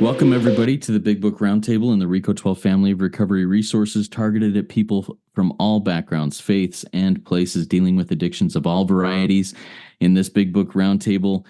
Welcome, everybody, to the Big Book Roundtable and the RICO 12 family of recovery resources targeted at people from all backgrounds, faiths, and places dealing with addictions of all varieties. In this Big Book Roundtable,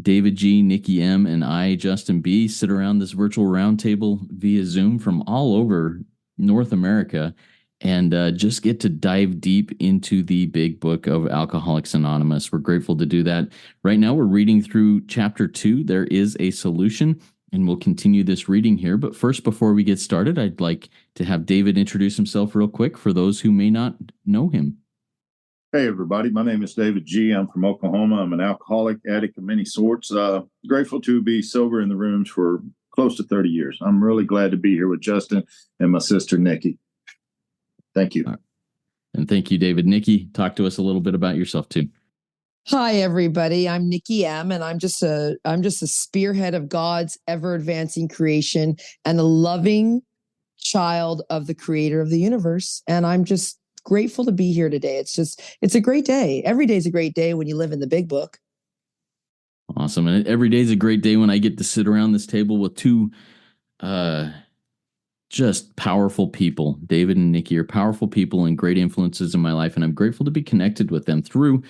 David G., Nikki M., and I, Justin B., sit around this virtual roundtable via Zoom from all over North America and just get to dive deep into the Big Book of Alcoholics Anonymous. We're grateful to do that. Right now, we're reading through Chapter 2, There is a Solution. And we'll continue this reading here. But first, before we get started, I'd like to have David introduce himself real quick for those who may not know him. Hey, everybody. My name is David G. I'm from Oklahoma. I'm an alcoholic, addict of many sorts. Grateful to be sober in the rooms for close to 30 years. I'm really glad to be here with Justin and my sister, Nikki. Thank you. And thank you, David. Nikki, talk to us a little bit about yourself, too. Hi, everybody. I'm Nikki M., and I'm just a spearhead of God's ever-advancing creation and a loving child of the creator of the universe. And I'm just grateful to be here today. It's a great day. Every day is a great day when you live in the Big Book. Awesome. And every day is a great day when I get to sit around this table with two just powerful people. David and Nikki are powerful people and great influences in my life, and I'm grateful to be connected with them through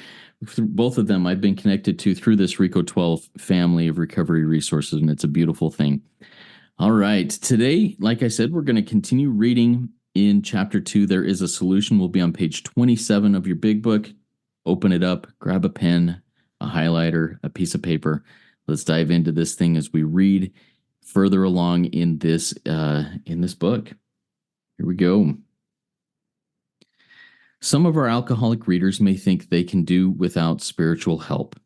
both of them. I've been connected to through this RICO 12 family of recovery resources, and it's a beautiful thing. All right. Today, like I said, we're going to continue reading in Chapter 2, There is a Solution. We'll be on page 27 of your Big Book. Open it up, grab a pen, a highlighter, a piece of paper. Let's dive into this thing as we read further along in this book. Here we go. Some of our alcoholic readers may think they can do without spiritual help.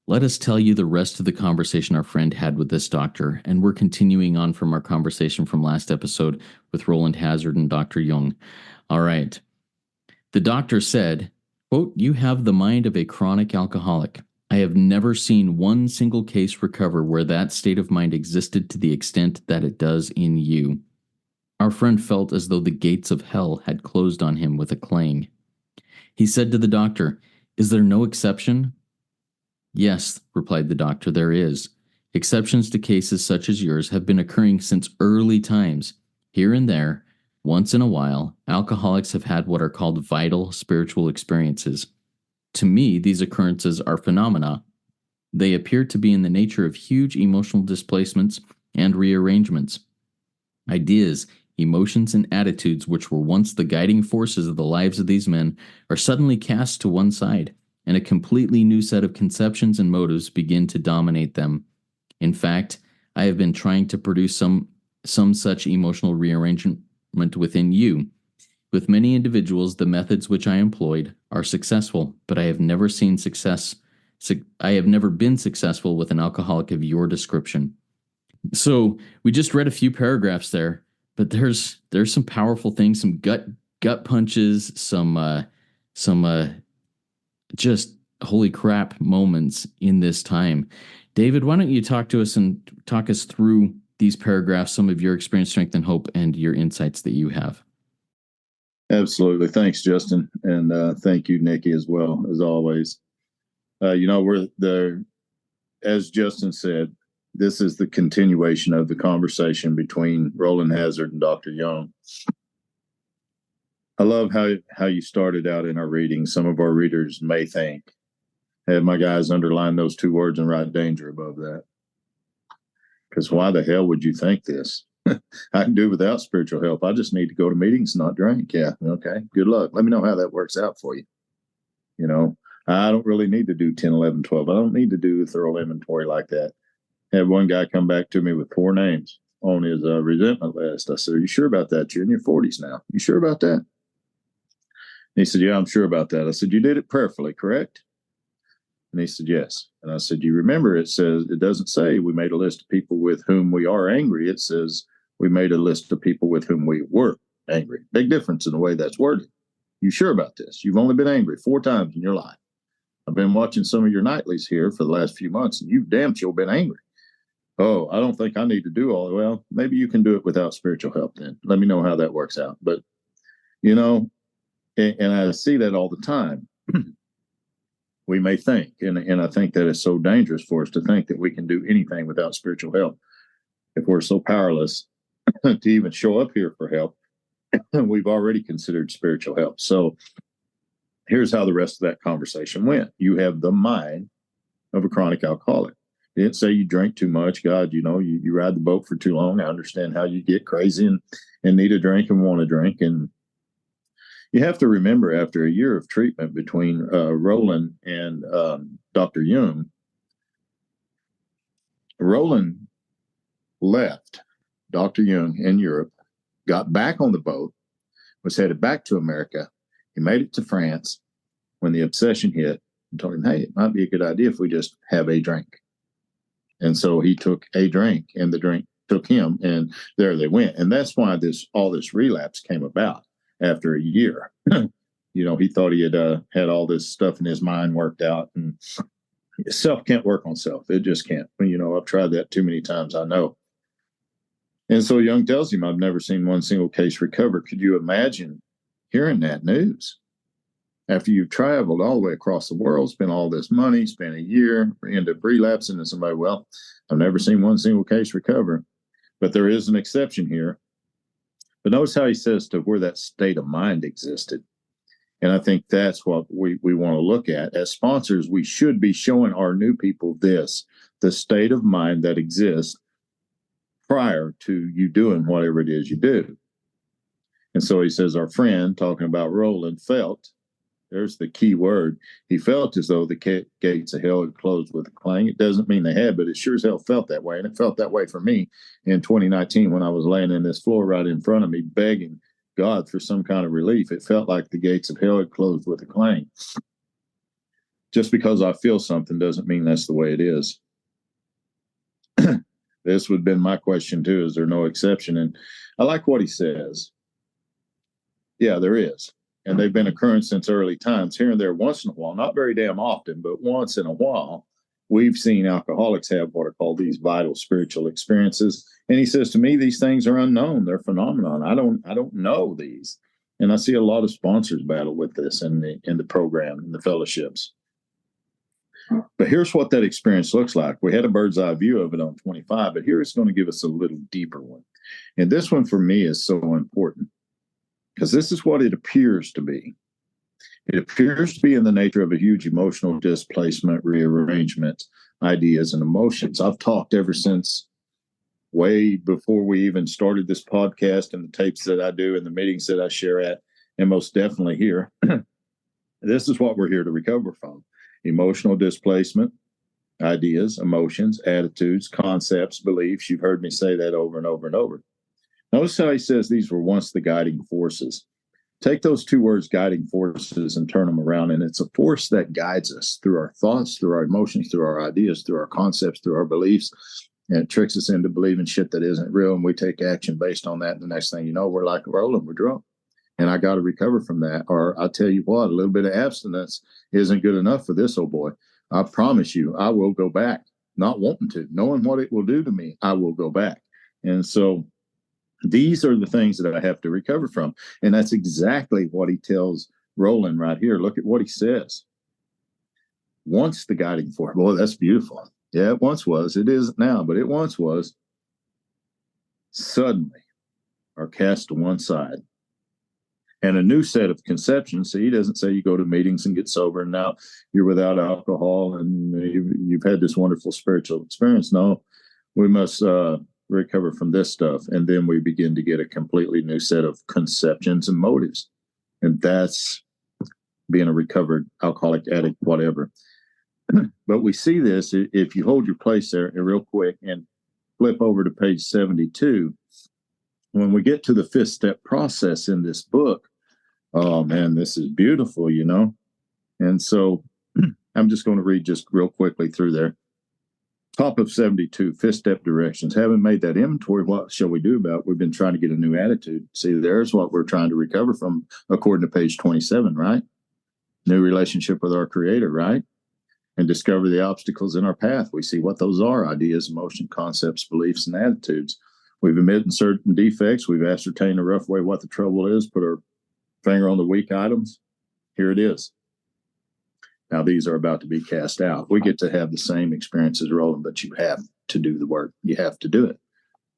Let us tell you the rest of the conversation our friend had with this doctor, and we're continuing on from our conversation from last episode with Roland Hazard and Dr. Jung. All right. The doctor said, quote, "You have the mind of a chronic alcoholic. I have never seen one single case recover where that state of mind existed to the extent that it does in you." Our friend felt as though the gates of hell had closed on him with a clang. He said to the doctor, "Is there no exception?" "Yes," replied the doctor, "there is. Exceptions to cases such as yours have been occurring since early times. Here and there, once in a while, alcoholics have had what are called vital spiritual experiences. To me, these occurrences are phenomena. They appear to be in the nature of huge emotional displacements and rearrangements. Ideas, emotions, and attitudes which were once the guiding forces of the lives of these men are suddenly cast to one side, and a completely new set of conceptions and motives begin to dominate them. In fact, I have been trying to produce some such emotional rearrangement within you. With many individuals, the methods which I employed are successful, but I have never been successful with an alcoholic of your description." So we just read a few paragraphs there, but there's some powerful things, some gut punches, some just holy crap moments in this time. David, why don't you talk to us and talk us through these paragraphs, some of your experience, strength, and hope, and your insights that you have. Absolutely. Thanks, Justin. And thank you, Nikki, as well, as always. We're there, as Justin said, this is the continuation of the conversation between Roland Hazard and Dr. Jung. I love how you started out in our reading. Some of our readers may think, have my guys underline those two words and write danger above that. Because why the hell would you think this? I can do without spiritual help. I just need to go to meetings and not drink. Yeah, okay, good luck. Let me know how that works out for you. I don't really need to do 10, 11, 12. I don't need to do a thorough inventory like that. I had one guy come back to me with 4 names on his resentment list. I said, "Are you sure about that? You're in your 40s now. You sure about that?" And he said, "Yeah, I'm sure about that." I said, "You did it prayerfully, correct?" And he said, "Yes." And I said, "You remember it doesn't say we made a list of people with whom we are angry. It says we made a list of people with whom we were angry." Big difference in the way that's worded. You sure about this? You've only been angry 4 times in your life. I've been watching some of your nightlies here for the last few months, and you've damn sure been angry. "Oh, I don't think I need to do all that." Well, maybe you can do it without spiritual help then. Let me know how that works out. But, and I see that all the time. We may think, and I think that it's so dangerous for us to think that we can do anything without spiritual help. if we're so powerless to even show up here for help, we've already considered spiritual help. So here's how the rest of that conversation went. You have the mind of a chronic alcoholic. He didn't say you drink too much. God, you ride the boat for too long. I understand how you get crazy and need a drink and want to drink. And you have to remember, after a year of treatment between Roland and Dr. Jung, Roland left Dr. Jung in Europe, got back on the boat, was headed back to America. He made it to France when the obsession hit and told him, hey, it might be a good idea if we just have a drink. And so he took a drink, and the drink took him, and there they went. And that's why all this relapse came about after a year. He thought he had all this stuff in his mind worked out, and self can't work on self. It just can't. I've tried that too many times, I know. And so Young tells him, I've never seen one single case recover. Could you imagine hearing that news? After you've traveled all the way across the world, spent all this money, spent a year, end up relapsing, and somebody, well, I've never seen one single case recover. But there is an exception here. But notice how he says to where that state of mind existed. And I think that's what we want to look at. As sponsors, we should be showing our new people the state of mind that exists prior to you doing whatever it is you do. And so he says, our friend, talking about Roland, felt, there's the key word, he felt as though the gates of hell had closed with a clang. It doesn't mean they had, but it sure as hell felt that way. And it felt that way for me in 2019 when I was laying in this floor right in front of me, begging God for some kind of relief. It felt like the gates of hell had closed with a clang. Just because I feel something doesn't mean that's the way it is. This would have been my question too. Is there no exception? And I like what he says. Yeah, there is. And they've been occurring since early times, here and there, once in a while, not very damn often, but once in a while, we've seen alcoholics have what are called these vital spiritual experiences. And he says to me, these things are unknown. They're phenomenon. I don't know these. And I see a lot of sponsors battle with this in the program, in the fellowships. But here's what that experience looks like. We had a bird's eye view of it on 25, but here it's going to give us a little deeper one. And this one for me is so important because this is what it appears to be. It appears to be in the nature of a huge emotional displacement, rearrangement, ideas, and emotions. I've talked ever since way before we even started this podcast and the tapes that I do and the meetings that I share at, and most definitely here. This is what we're here to recover from. Emotional displacement, ideas, emotions, attitudes, concepts, beliefs. You've heard me say that over and over and over. Notice how he says these were once the guiding forces. Take those two words, guiding forces, and turn them around. And it's a force that guides us through our thoughts, through our emotions, through our ideas, through our concepts, through our beliefs. And it tricks us into believing shit that isn't real. And we take action based on that. And the next thing you know, we're like rolling, we're drunk. And I got to recover from that. Or I'll tell you what, a little bit of abstinence isn't good enough for this old boy. I promise you, I will go back, not wanting to, knowing what it will do to me, I will go back. And so these are the things that I have to recover from. And that's exactly what he tells Roland right here. Look at what he says. Once the guiding force. Boy, that's beautiful. Yeah, it once was. It isn't now, but it once was. Suddenly are cast to one side. And a new set of conceptions. See, he doesn't say you go to meetings and get sober and now you're without alcohol and you've had this wonderful spiritual experience. No, we must recover from this stuff. And then we begin to get a completely new set of conceptions and motives. And that's being a recovered alcoholic, addict, whatever. But we see this, if you hold your place there real quick and flip over to page 72, when we get to the fifth step process in this book, oh man, this is beautiful, you know? And so I'm just going to read just real quickly through there. Top of 72, fifth step directions. Having made that inventory, what shall we do about it? We've been trying to get a new attitude. See, there's what we're trying to recover from, according to page 27, right? New relationship with our Creator, right? And discover the obstacles in our path. We see what those are: ideas, emotion, concepts, beliefs, and attitudes. We've admitted certain defects. We've ascertained a rough way what the trouble is, put our finger on the weak items. Here it is. Now, these are about to be cast out. We get to have the same experience as Roland, but you have to do the work. You have to do it.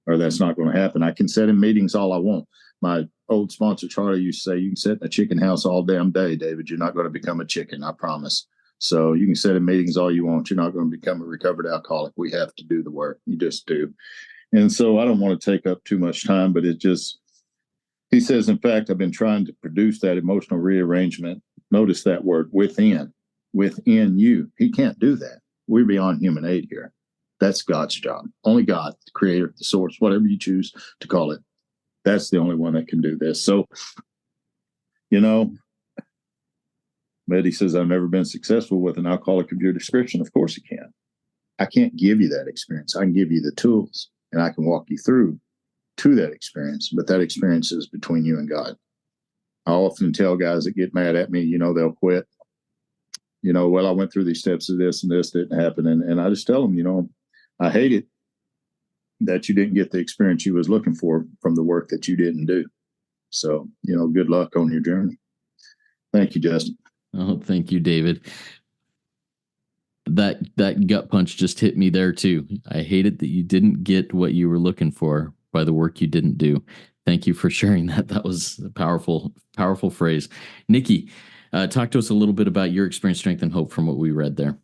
or that's not going to happen. I can sit in meetings all I want. My old sponsor, Charlie, used to say, you can sit in a chicken house all damn day, David. You're not going to become a chicken, I promise. So you can sit in meetings all you want. You're not going to become a recovered alcoholic. We have to do the work. You just do. And so I don't want to take up too much time, but it just, he says, in fact, I've been trying to produce that emotional rearrangement. Notice that word, within you. He can't do that. We're beyond human aid here. That's God's job. Only God, the creator, the source, whatever you choose to call it. That's the only one that can do this. So, Betty says, I've never been successful with an alcoholic of your description. Of course he can. I can't give you that experience. I can give you the tools and I can walk you through to that experience, but that experience is between you and God. I often tell guys that get mad at me, they'll quit. Well, I went through these steps of this and this didn't happen. And I just tell them, I hate it that you didn't get the experience you was looking for from the work that you didn't do. So, good luck on your journey. Thank you, Justin. Oh, thank you, David. That gut punch just hit me there too. I hate it that you didn't get what you were looking for by the work you didn't do. Thank you for sharing that. That was a powerful, powerful phrase. Nikki, talk to us a little bit about your experience, strength, and hope from what we read there.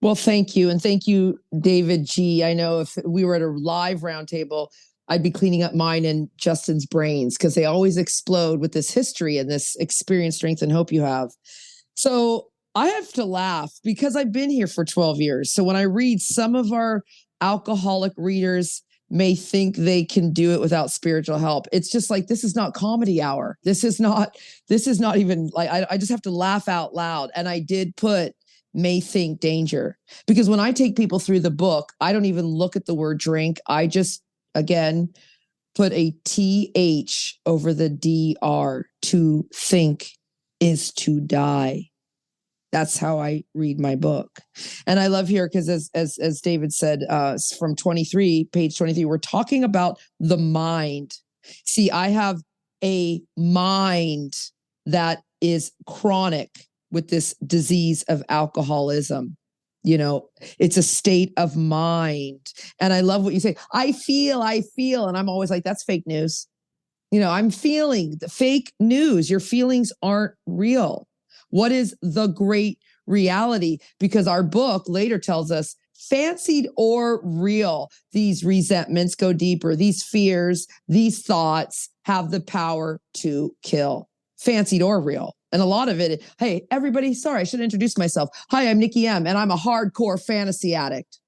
Well, thank you. And thank you, David G. I know if we were at a live roundtable, I'd be cleaning up mine and Justin's brains because they always explode with this history and this experience, strength, and hope you have. So I have to laugh because I've been here for 12 years. So when I read, some of our alcoholic readers may think they can do it without spiritual help. It's just like, this is not comedy hour. This is not even like, I just have to laugh out loud. And I did put may think danger because when I take people through the book, I don't even look at the word drink. I just, again, put a TH over the DR. To think is to die. That's how I read my book. And I love here because as David said, from 23, page 23, we're talking about the mind. See, I have a mind that is chronic with this disease of alcoholism. It's a state of mind. And I love what you say. I feel. And I'm always like, that's fake news. I'm feeling the fake news. Your feelings aren't real. What is the great reality? Because our book later tells us, fancied or real, these resentments go deeper. These fears, these thoughts have the power to kill. Fancied or real. And a lot of it, hey, everybody, sorry, I should introduce myself. Hi, I'm Nikki M, and I'm a hardcore fantasy addict.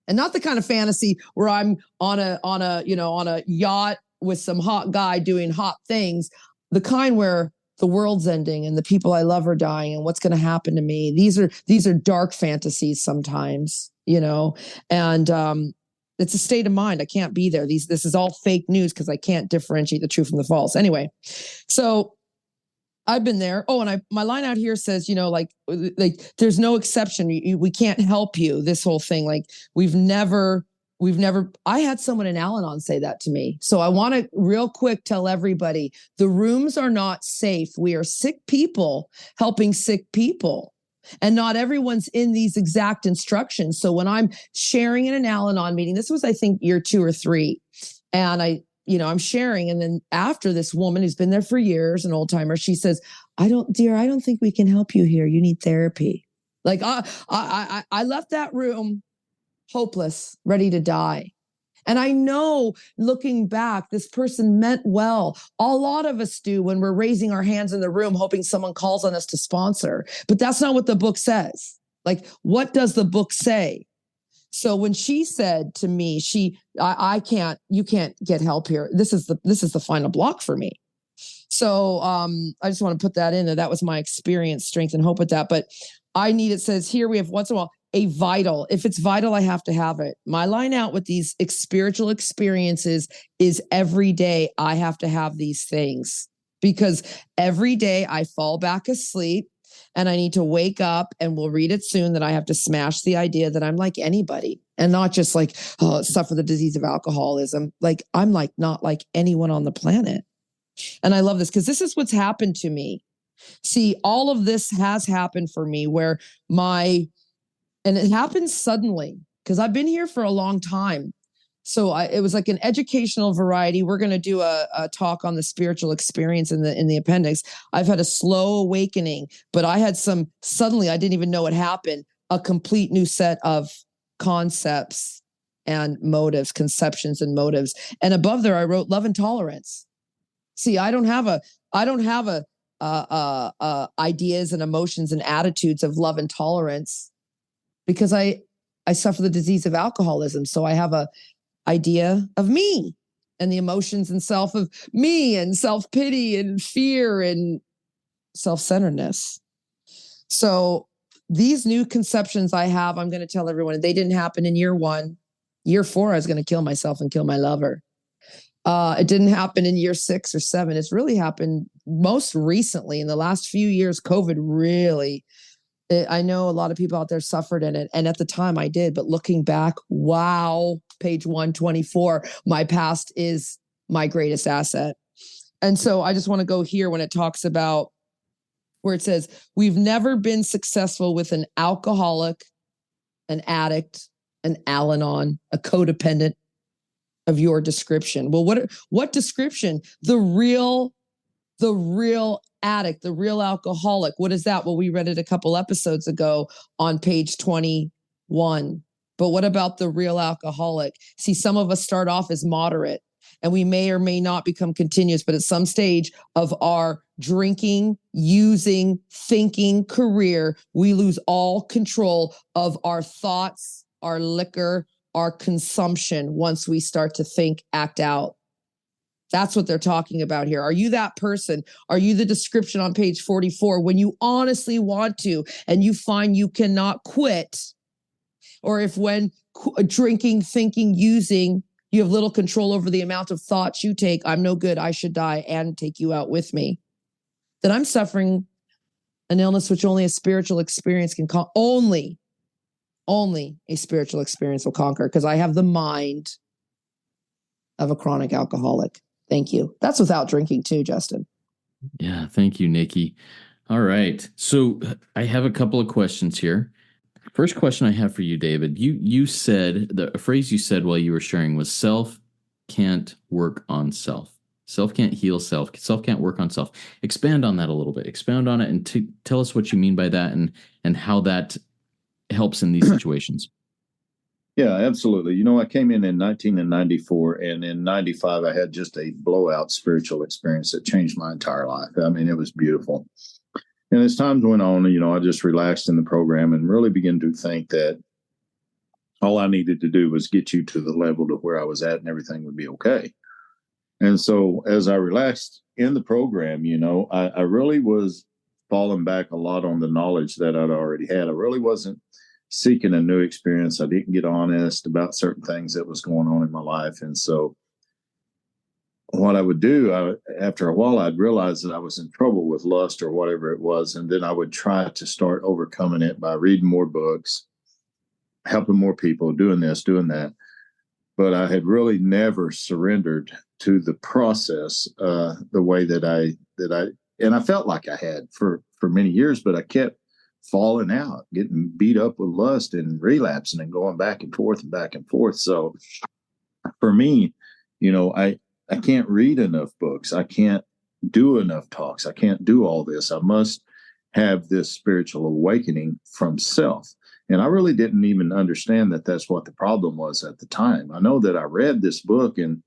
And not the kind of fantasy where I'm on a yacht with some hot guy doing hot things. The kind where the world's ending and the people I love are dying and what's going to happen to me. These are dark fantasies sometimes, and it's a state of mind. I can't be there. This is all fake news because I can't differentiate the true from the false. Anyway, so I've been there. Oh, and my line out here says, like there's no exception. We can't help you. This whole thing, like we've never, I had someone in Al-Anon say that to me. So I want to real quick tell everybody, the rooms are not safe. We are sick people helping sick people. And not everyone's in these exact instructions. So when I'm sharing in an Al-Anon meeting, this was, I think, year 2 or 3. And I'm sharing. And then after, this woman who's been there for years, an old timer, she says, I don't think we can help you here. You need therapy. Like I left that room hopeless, ready to die. And I know, looking back, this person meant well. A lot of us do when we're raising our hands in the room, hoping someone calls on us to sponsor. But that's not what the book says. Like, what does the book say? So when she said to me, you can't get help here. This is the final block for me. So I just want to put that in there. That was my experience, strength, and hope with that. But it says here we have once in a while a vital. If it's vital, I have to have it. My line out with these spiritual experiences is every day I have to have these things, because every day I fall back asleep and I need to wake up, and we'll read it soon, that I have to smash the idea that I'm like anybody, and not just like, suffer the disease of alcoholism. Like, I'm like not like anyone on the planet. And I love this because this is what's happened to me. See, all of this has happened for me where and it happened suddenly because I've been here for a long time. So it was like an educational variety. We're going to do a talk on the spiritual experience in the appendix. I've had a slow awakening, but I had suddenly I didn't even know what happened, a complete new set of concepts and motives, conceptions and motives. And above there, I wrote love and tolerance. See, I don't have ideas and emotions and attitudes of love and tolerance because I suffer the disease of alcoholism. So I have a idea of me and the emotions and self of me and self-pity and fear and self-centeredness. So these new conceptions I have, I'm going to tell everyone, they didn't happen in year 1. Year 4, I was going to kill myself and kill my lover. It didn't happen in year 6 or 7. It's really happened most recently in the last few years. COVID really, I know a lot of people out there suffered in it. And at the time I did, but looking back, wow, page 124, my past is my greatest asset. And so I just want to go here when it talks about where it says, we've never been successful with an alcoholic, an addict, an Al-Anon, a codependent of your description. Well, what description? The real addict, the real alcoholic. What is that? Well, we read it a couple episodes ago on page 21. But what about the real alcoholic? See, some of us start off as moderate and we may or may not become continuous, but at some stage of our drinking, using, thinking career, we lose all control of our thoughts, our liquor, our consumption once we start to think, act out. That's what they're talking about here. Are you that person? Are you the description on page 44 when you honestly want to and you find you cannot quit? Or if when drinking, thinking, using, you have little control over the amount of thoughts you take, I'm no good, I should die, and take you out with me, then I'm suffering an illness which only a spiritual experience can only a spiritual experience will conquer, because I have the mind of a chronic alcoholic. Thank you. That's without drinking too, Justin. Yeah, thank you, Nikki. All right. So I have a couple of questions here. First question I have for you, David. You said, a phrase you said while you were sharing was self can't work on self. Self can't heal self. Self can't work on self. Expand on that a little bit. Expound on it and tell us what you mean by that and how that helps in these situations. Yeah, absolutely. I came in 1994, and in 95, I had just a blowout spiritual experience that changed my entire life. I mean, it was beautiful. And as time went on, I just relaxed in the program and really began to think that all I needed to do was get you to the level to where I was at and everything would be okay. And so as I relaxed in the program, I really was falling back a lot on the knowledge that I'd already had. I really wasn't seeking a new experience. I didn't get honest about certain things that was going on in my life. And so what I would do, after a while, I'd realize that I was in trouble with lust or whatever it was. And then I would try to start overcoming it by reading more books, helping more people, doing this, doing that. But I had really never surrendered to the process the way that I felt like I had for many years, but I kept falling out, getting beat up with lust and relapsing and going back and forth and back and forth. So for me, I can't read enough books. I can't do enough talks. I can't do all this. I must have this spiritual awakening from self. And I really didn't even understand that that's what the problem was at the time. I know that I read this book and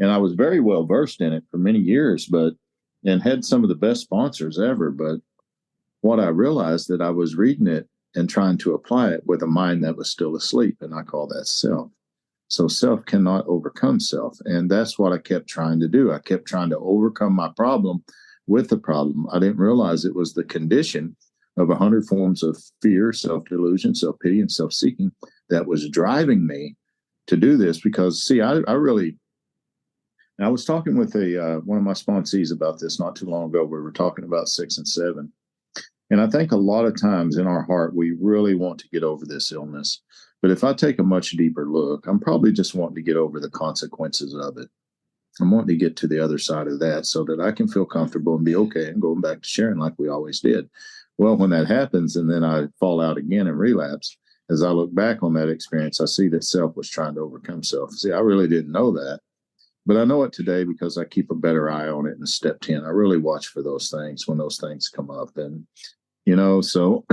I was very well versed in it for many years, and had some of the best sponsors ever. But what I realized that I was reading it and trying to apply it with a mind that was still asleep. And I call that self. So self cannot overcome self. And that's what I kept trying to do. I kept trying to overcome my problem with the problem. I didn't realize it was the condition of 100 forms of fear, self-delusion, self-pity, and self-seeking that was driving me to do this. Because, see, I was talking with one of my sponsees about this not too long ago. We were talking about 6 and 7. And I think a lot of times in our heart, we really want to get over this illness. But if I take a much deeper look, I'm probably just wanting to get over the consequences of it. I'm wanting to get to the other side of that so that I can feel comfortable and be okay and going back to sharing like we always did. Well, when that happens and then I fall out again and relapse, as I look back on that experience, I see that self was trying to overcome self. See, I really didn't know that, but I know it today because I keep a better eye on it in step 10. I really watch for those things when those things come up. And, so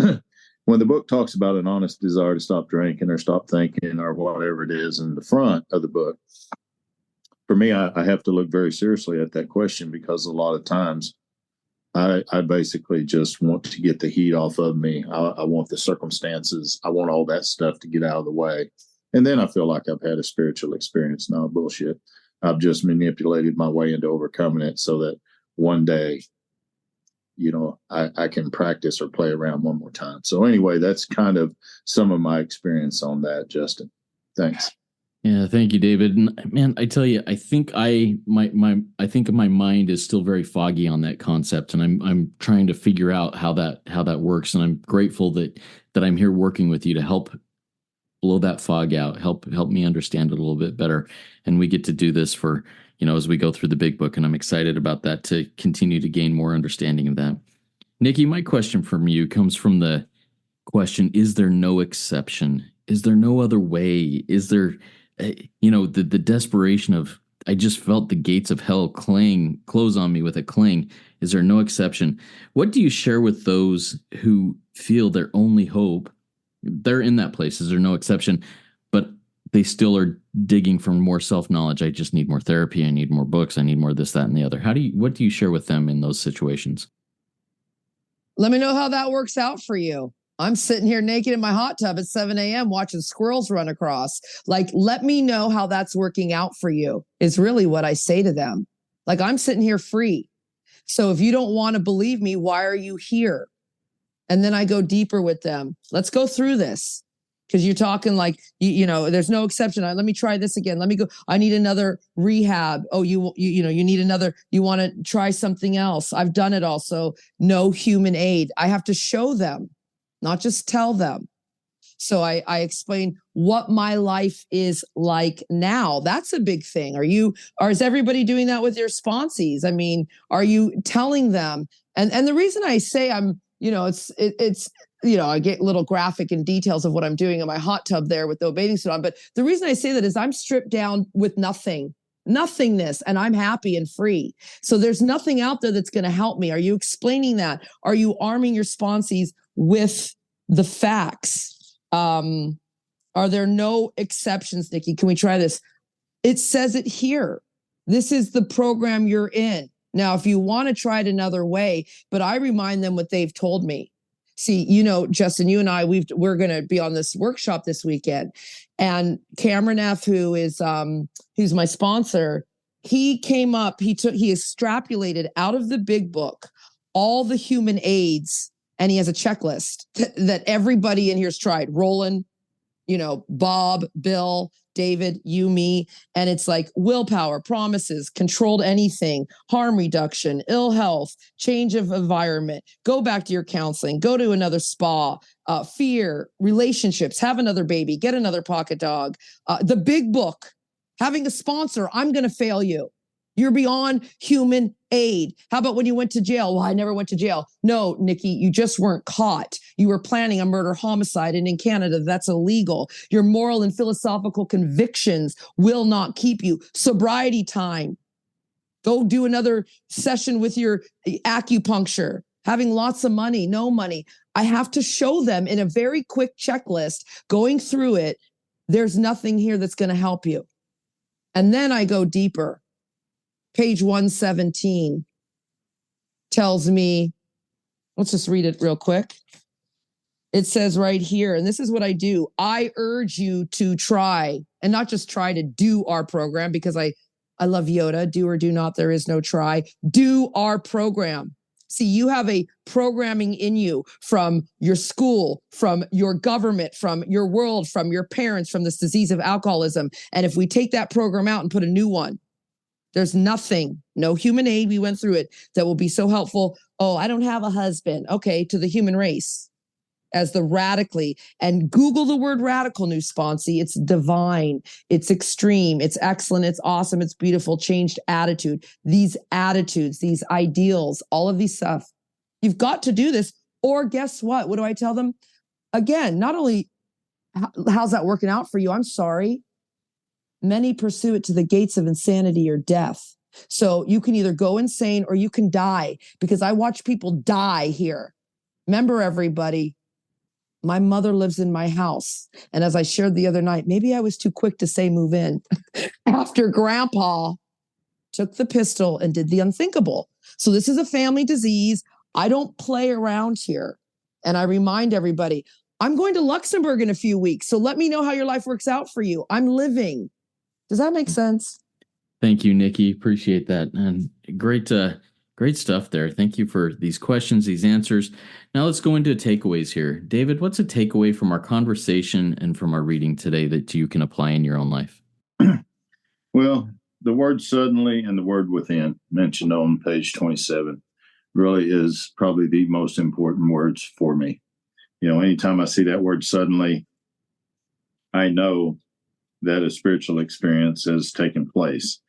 when the book talks about an honest desire to stop drinking or stop thinking or whatever it is in the front of the book, for me, I have to look very seriously at that question, because a lot of times I basically just want to get the heat off of me. I want the circumstances. I want all that stuff to get out of the way. And then I feel like I've had a spiritual experience. No bullshit. I've just manipulated my way into overcoming it so that one day, I can practice or play around one more time. So anyway, that's kind of some of my experience on that, Justin. Thanks. Yeah, thank you, David. And man, I tell you, I think my mind is still very foggy on that concept, and I'm trying to figure out how that works. And I'm grateful that I'm here working with you to help blow that fog out, help me understand it a little bit better. And we get to do this for, as we go through the big book, and I'm excited about that, to continue to gain more understanding of that. Nikki, my question from you comes from the question: is there no exception? Is there no other way? Is there the desperation of, I just felt the gates of hell close on me with a cling. Is there no exception? What do you share with those who feel their only hope? They're in that place. Is there no exception? But they still are digging for more self-knowledge. I just need more therapy. I need more books. I need more this, that, and the other. What do you share with them in those situations? Let me know how that works out for you. I'm sitting here naked in my hot tub at 7 a.m. watching squirrels run across. Let me know how that's working out for you, is really what I say to them. I'm sitting here free. So if you don't want to believe me, why are you here? And then I go deeper with them. Let's go through this. Because you're talking there's no exception. Let me try this again. Let me go. I need another rehab. Oh, you need another. You want to try something else. I've done it also. No human aid. I have to show them, not just tell them. So I explain what my life is like now. That's a big thing. Is everybody doing that with their sponsees? I mean, are you telling them? And the reason I say I'm, I get little graphic and details of what I'm doing in my hot tub there with no bathing suit on. But the reason I say that is I'm stripped down with nothingness, and I'm happy and free. So there's nothing out there that's going to help me. Are you explaining that? Are you arming your sponsees with the facts? Are there no exceptions, Nikki? Can we try this? It says it here. This is the program you're in. Now, if you want to try it another way, but I remind them what they've told me. See, Justin, you and I, we're going to be on this workshop this weekend, and Cameron F., who's my sponsor, he came up, he extrapolated out of the big book all the human aids, and he has a checklist that everybody in here's tried. Roland, Bob, Bill, David, you, me. And it's willpower, promises, controlled anything, harm reduction, ill health, change of environment, go back to your counseling, go to another spa, fear, relationships, have another baby, get another pocket dog. The big book, having a sponsor, I'm going to fail you. You're beyond human aid. How about when you went to jail? Well, I never went to jail. No, Nikki, you just weren't caught. You were planning a murder homicide, and in Canada, that's illegal. Your moral and philosophical convictions will not keep you. Sobriety time. Go do another session with your acupuncture. Having lots of money, no money. I have to show them in a very quick checklist, going through it, there's nothing here that's going to help you. And then I go deeper. Page 117 tells me, let's just read it real quick. It says right here, and this is what I do. I urge you to try, and not just try to do our program, because I love Yoda, do or do not, there is no try. Do our program. See, you have a programming in you from your school, from your government, from your world, from your parents, from this disease of alcoholism. And if we take that program out and put a new one, there's nothing, no human aid, we went through it, that will be so helpful. Oh, I don't have a husband. Okay, to the human race as the radically. And Google the word radical, new sponsee. It's divine, it's extreme, it's excellent, it's awesome, it's beautiful, changed attitude. These attitudes, these ideals, all of these stuff. You've got to do this, or guess what? What do I tell them? Again, not only How's that working out for you? I'm sorry. Many pursue it to the gates of insanity or death. So you can either go insane or you can die, because I watch people die here. Remember, everybody, my mother lives in my house. And as I shared the other night, maybe I was too quick to say move in after Grandpa took the pistol and did the unthinkable. So this is a family disease. I don't play around here. And I remind everybody, I'm going to Luxembourg in a few weeks. So let me know how your life works out for you. I'm living. Does that make sense? Thank you, Nikki. Appreciate that. And great stuff there. Thank you for these questions, these answers. Now let's go into takeaways here. David, what's a takeaway from our conversation and from our reading today that you can apply in your own life? Well, the word suddenly and the word within, mentioned on page 27, really is probably the most important words for me. Anytime I see that word suddenly, I know that a spiritual experience has taken place.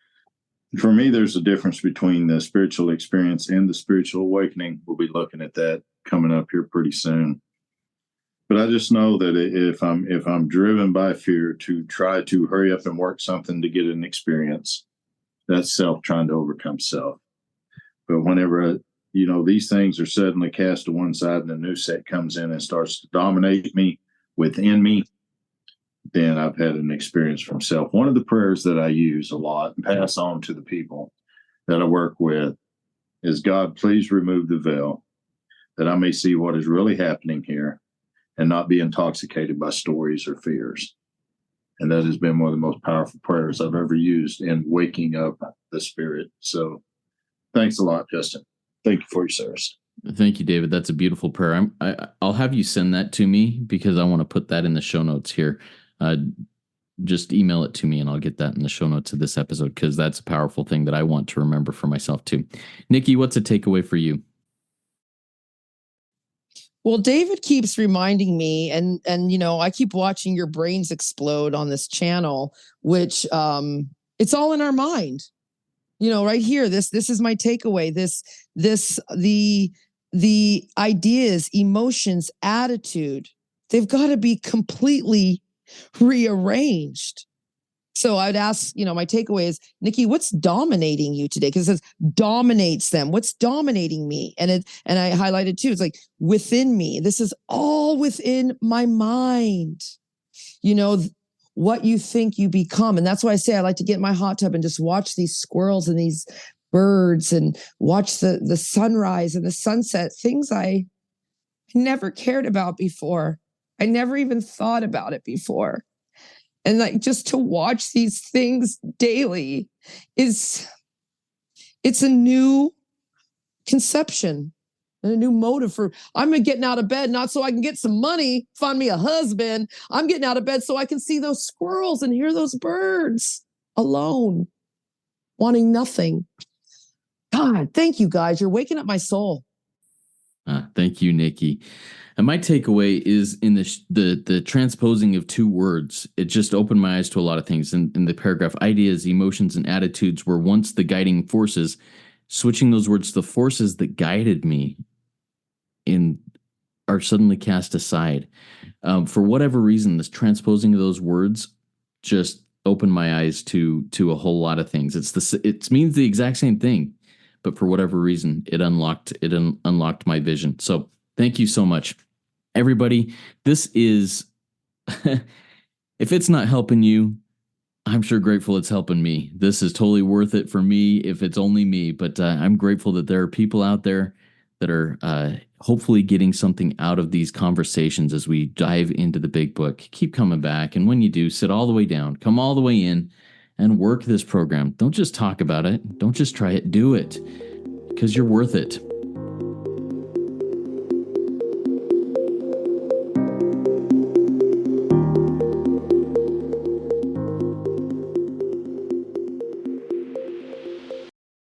For me, there's a difference between the spiritual experience and the spiritual awakening. We'll be looking at that coming up here pretty soon. But I just know that if I'm driven by fear to try to hurry up and work something to get an experience, that's self trying to overcome self. But whenever these things are suddenly cast to one side and a new set comes in and starts to dominate me within me, then I've had an experience from self. One of the prayers that I use a lot and pass on to the people that I work with is, God, please remove the veil that I may see what is really happening here and not be intoxicated by stories or fears. And that has been one of the most powerful prayers I've ever used in waking up the spirit. So thanks a lot, Justin. Thank you for your service. Thank you, David. That's a beautiful prayer. I'll have you send that to me because I want to put that in the show notes here. Just email it to me and I'll get that in the show notes of this episode, because that's a powerful thing that I want to remember for myself too. Nikki, what's a takeaway for you? Well, David keeps reminding me, and I keep watching your brains explode on this channel, which it's all in our mind. Right here, this is my takeaway. The ideas, emotions, attitude, they've got to be completely rearranged. So I'd ask, my takeaway is, Nikki, what's dominating you today? Because it says dominates them. What's dominating me? And I highlighted too, it's like within me. This is all within my mind. What you think you become. And that's why I say I like to get in my hot tub and just watch these squirrels and these birds and watch the sunrise and the sunset, things I never cared about before. I never even thought about it before. And just to watch these things daily it's a new conception and a new motive for, I'm getting out of bed, not so I can get some money, find me a husband. I'm getting out of bed so I can see those squirrels and hear those birds alone, wanting nothing. God, thank you guys. You're waking up my soul. Thank you, Nikki. And my takeaway is in the transposing of two words. It just opened my eyes to a lot of things. In the paragraph, ideas, emotions, and attitudes were once the guiding forces. Switching those words to the forces that guided me are suddenly cast aside. For whatever reason, this transposing of those words just opened my eyes to a whole lot of things. It means the exact same thing, but for whatever reason, it unlocked my vision. So thank you so much, everybody. This is, if it's not helping you, I'm sure grateful it's helping me. This is totally worth it for me if it's only me, but I'm grateful that there are people out there that are hopefully getting something out of these conversations as we dive into the big book. Keep coming back. And when you do, sit all the way down, come all the way in and work this program. Don't just talk about it. Don't just try it. Do it, because you're worth it.